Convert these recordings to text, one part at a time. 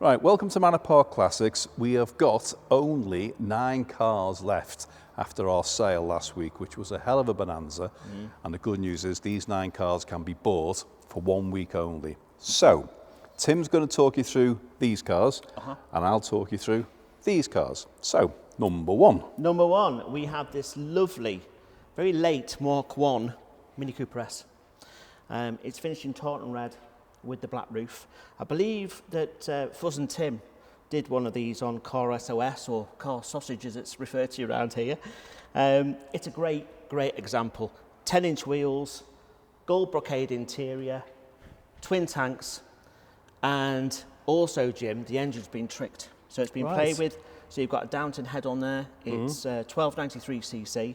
Right, welcome to Manor Park Classics. We have got only 9 cars left after our sale last week, which was a hell of a bonanza. And the good news is these 9 cars can be bought for 1 week only. So, Tim's going to talk you through these cars, and I'll talk you through these cars. So, number 1. Number 1, we have this lovely, very late Mark 1 Mini Cooper S. It's finished in tartan red with the black roof. I believe that Fuzz and Tim did one of these on Car SOS, or Car Sausage as it's referred to around here. It's a great example. 10-inch wheels, gold brocade interior, twin tanks, and also, Jim, the engine's been tricked. So it's been played with. So you've got a Downton head on there. It's 1293cc.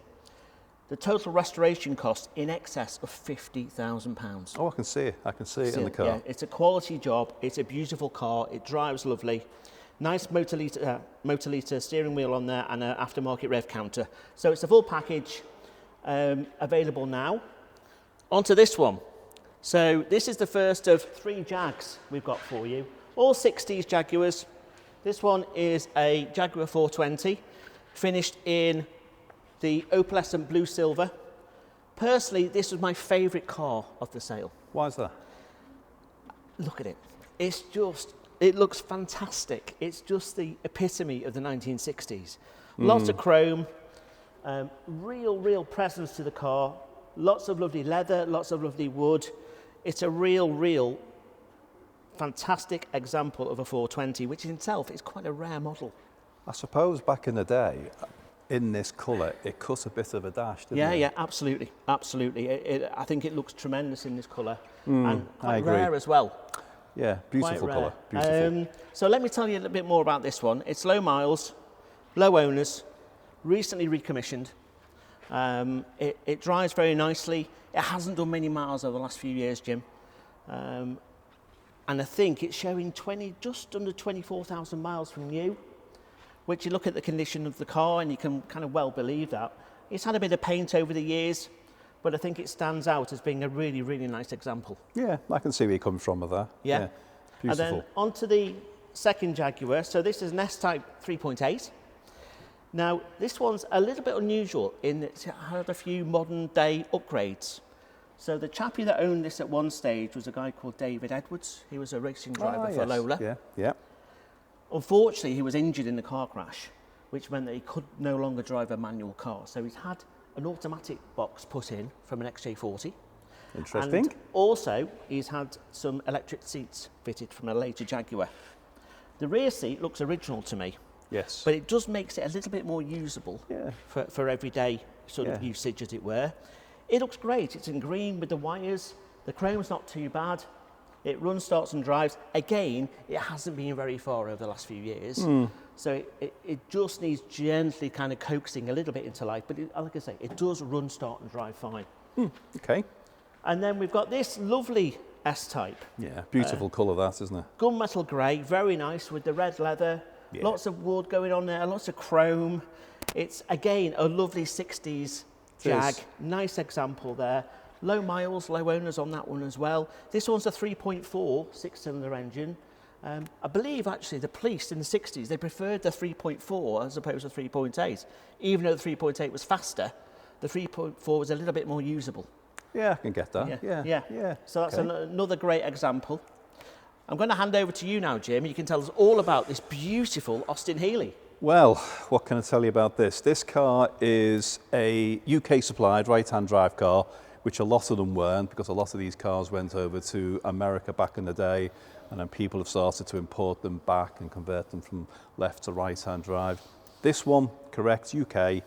The total restoration cost in excess of £50,000. Oh, I can see it. I can see it in the car. Yeah, it's a quality job. It's a beautiful car. It drives lovely. Nice motor litre steering wheel on there and an aftermarket rev counter. So it's a full package available now. Onto this one. So this is the first of 3 Jags we've got for you. All 60s Jaguars. This one is a Jaguar 420, finished in the opalescent blue silver. Personally, this was my favourite car of the sale. Why is that? Look at it. It's just, it looks fantastic. It's just the epitome of the 1960s. Lots of chrome, real presence to the car, lots of lovely leather, lots of lovely wood. It's a real fantastic example of a 420, which in itself is quite a rare model. I suppose back in the day, in this colour, it cut a bit of a dash, didn't it? Yeah, absolutely. I think it looks tremendous in this colour, and quite rare as well. Yeah, beautiful colour. Beautiful. So let me tell you a little bit more about this one. It's low miles, low owners, recently recommissioned. It drives very nicely. It hasn't done many miles over the last few years, Jim. And I think it's showing just under 24,000 miles from new. Which you look at the condition of the car and you can kind of well believe that. It's had a bit of paint over the years, but I think it stands out as being a really nice example. Yeah, I can see where you're coming from with that. Yeah. Beautiful. And then on to the second Jaguar. So this is an S-Type 3.8. Now, this one's a little bit unusual in that it had a few modern day upgrades. So the chappie that owned this at one stage was a guy called David Edwards. He was a racing driver for Lola. Yeah. Unfortunately, he was injured in the car crash, which meant that he could no longer drive a manual car. So he's had an automatic box put in from an XJ40. Interesting. And also, he's had some electric seats fitted from a later Jaguar. The rear seat looks original to me. Yes. But it just makes it a little bit more usable for everyday sort of usage, as it were. It looks great. It's in green with the wires. The chrome's not too bad. It runs, starts and drives. Again, it hasn't been very far over the last few years. So it just needs gently kind of coaxing a little bit into life. But like I say, it does run, start and drive fine. Okay. And then we've got this lovely S-Type. Yeah, beautiful colour that, isn't it? Gunmetal grey, very nice with the red leather. Yeah. Lots of wood going on there, lots of chrome. It's, again, a lovely 60s Jag. Nice example there. Low miles, low owners on that one as well. This one's a 3.4 6-cylinder engine. I believe actually the police in the 60s, they preferred the 3.4 as opposed to 3.8. Even though the 3.8 was faster, the 3.4 was a little bit more usable. Yeah, I can get that. Yeah. So that's another great example. I'm going to hand over to you now, Jim. You can tell us all about this beautiful Austin-Healey. Well, what can I tell you about this? This car is a UK supplied right-hand drive car, which a lot of them weren't, because a lot of these cars went over to America back in the day, and then people have started to import them back and convert them from left to right-hand drive. This one, correct, UK,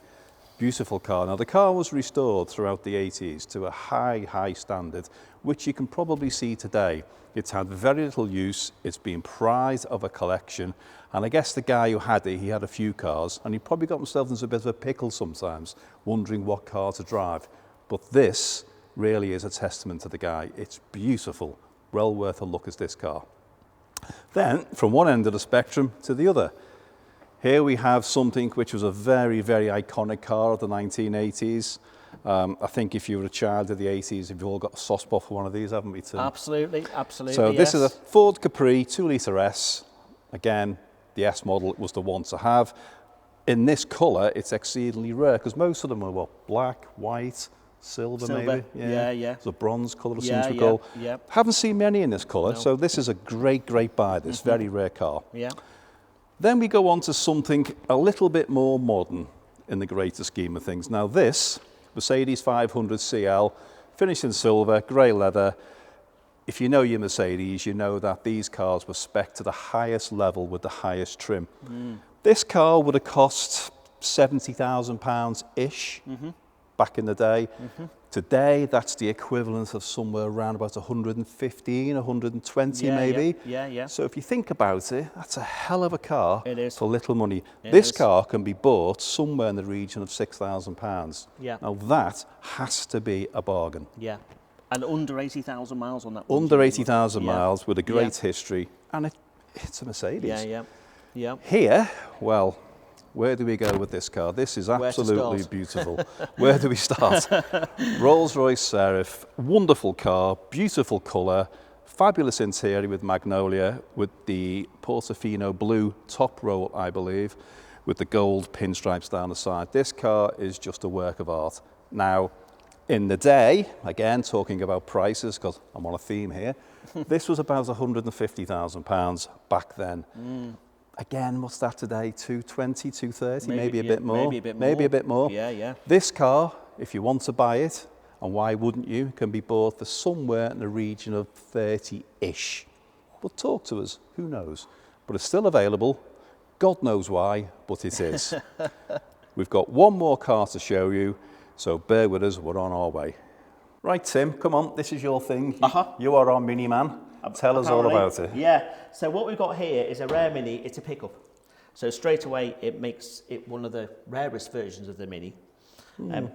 beautiful car. Now, the car was restored throughout the 80s to a high standard, which you can probably see today. It's had very little use, it's been pride of a collection, and I guess the guy who had it, he had a few cars, and he probably got himself into a bit of a pickle sometimes, wondering what car to drive. But this really is a testament to the guy. It's beautiful, well worth a look as this car. Then, from one end of the spectrum to the other, here we have something which was a very iconic car of the 1980s. I think if you were a child of the 80s, you've all got a soft spot for one of these, haven't we, Tim? Absolutely, So this is a Ford Capri 2 Litre S, Again, the S model was the one to have. In this colour, it's exceedingly rare because most of them are what, black, white, silver maybe. Yeah. It's a bronze colour, it Yeah, seems to recall. yeah. Haven't seen many in this colour, so this is a great buy. This very rare car. Yeah. Then we go on to something a little bit more modern in the greater scheme of things. Now this Mercedes 500 CL, finished in silver, grey leather. If you know your Mercedes, you know that these cars were spec'd to the highest level with the highest trim. This car would have cost £70,000-ish back in the day. Today, that's the equivalent of somewhere around about 115, 120 maybe. Yeah. So if you think about it, that's a hell of a car It is. for little money. It This is. car can be bought somewhere in the region of £6,000. Yeah. Now that has to be a bargain. Yeah. And under 80,000 miles on that one. Under 80,000 Yeah. miles with a great Yeah. history, and it's a Mercedes. Yeah. Here, well, where do we go with this car? This is absolutely start? beautiful. Where do we start? Rolls-Royce Seraph, wonderful car, beautiful colour, fabulous interior with magnolia, with the Portofino blue top row, I believe, with the gold pinstripes down the side. This car is just a work of art. Now, in the day, again, talking about prices, because I'm on a theme here, this was about £150,000 back then. Again, what's that today? 220, 230, maybe a bit more. Maybe a bit more. Yeah. Yeah. This car, if you want to buy it, and why wouldn't you, can be bought for somewhere in the region of 30-ish. But talk to us, who knows? But it's still available. God knows why, but it is. We've got one more car to show you, so bear with us, we're on our way. Right, Tim, come on, this is your thing. You are our mini man. Tell us all about it. Yeah, so what we've got here is a rare Mini, it's a pickup. So straight away it makes it one of the rarest versions of the Mini.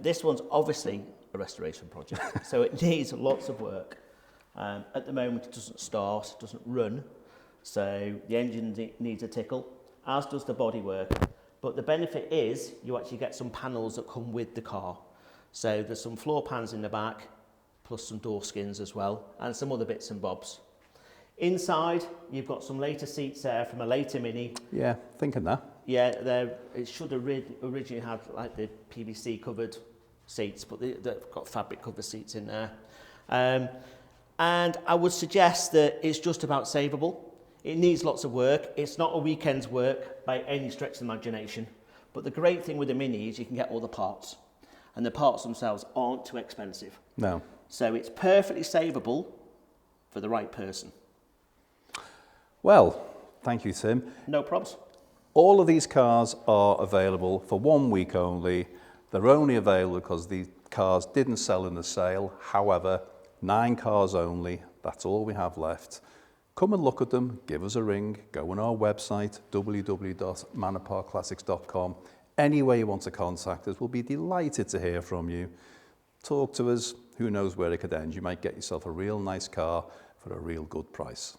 This one's obviously a restoration project, so it needs lots of work. At the moment it doesn't start, it doesn't run, so the engine needs a tickle, as does the bodywork. But the benefit is you actually get some panels that come with the car. So there's some floor pans in the back, plus some door skins as well, and some other bits and bobs. Inside, you've got some later seats there from a later Mini. Yeah, thinking that. Yeah, it should have originally had like the PVC covered seats, but they've got fabric covered seats in there. And I would suggest that it's just about savable. It needs lots of work. It's not a weekend's work by any stretch of the imagination. But the great thing with the Mini is you can get all the parts. And the parts themselves aren't too expensive. No. So it's perfectly savable for the right person. Well, thank you, Tim. No probs. All of these cars are available for 1 week only. They're only available because the cars didn't sell in the sale. However, 9 cars only. That's all we have left. Come and look at them. Give us a ring. Go on our website, www.manorparkclassics.com. Any way you want to contact us, we'll be delighted to hear from you. Talk to us. Who knows where it could end. You might get yourself a real nice car for a real good price.